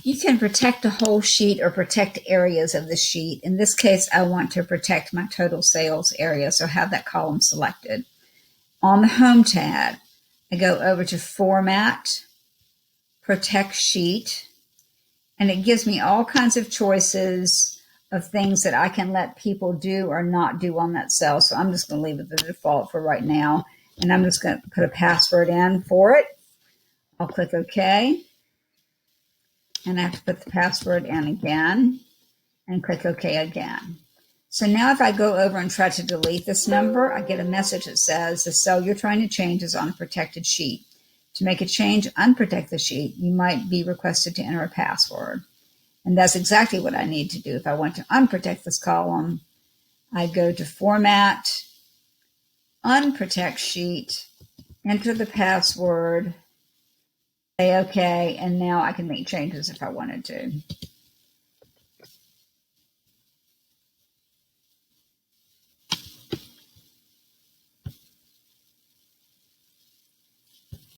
You can protect a whole sheet or protect areas of the sheet. In this case, I want to protect my total sales area, so have that column selected. On the Home tab, I go over to Format, Protect Sheet, and it gives me all kinds of choices of things that I can let people do or not do on that cell. So I'm just going to leave it the default for right now, and I'm just going to put a password in for it. I'll click OK. And I have to put the password in again and click OK again. So now if I go over and try to delete this number, I get a message that says the cell you're trying to change is on a protected sheet. To make a change, unprotect the sheet, you might be requested to enter a password. And that's exactly what I need to do. If I want to unprotect this column, I go to Format, Unprotect Sheet, enter the password, say OK, and now I can make changes if I wanted to.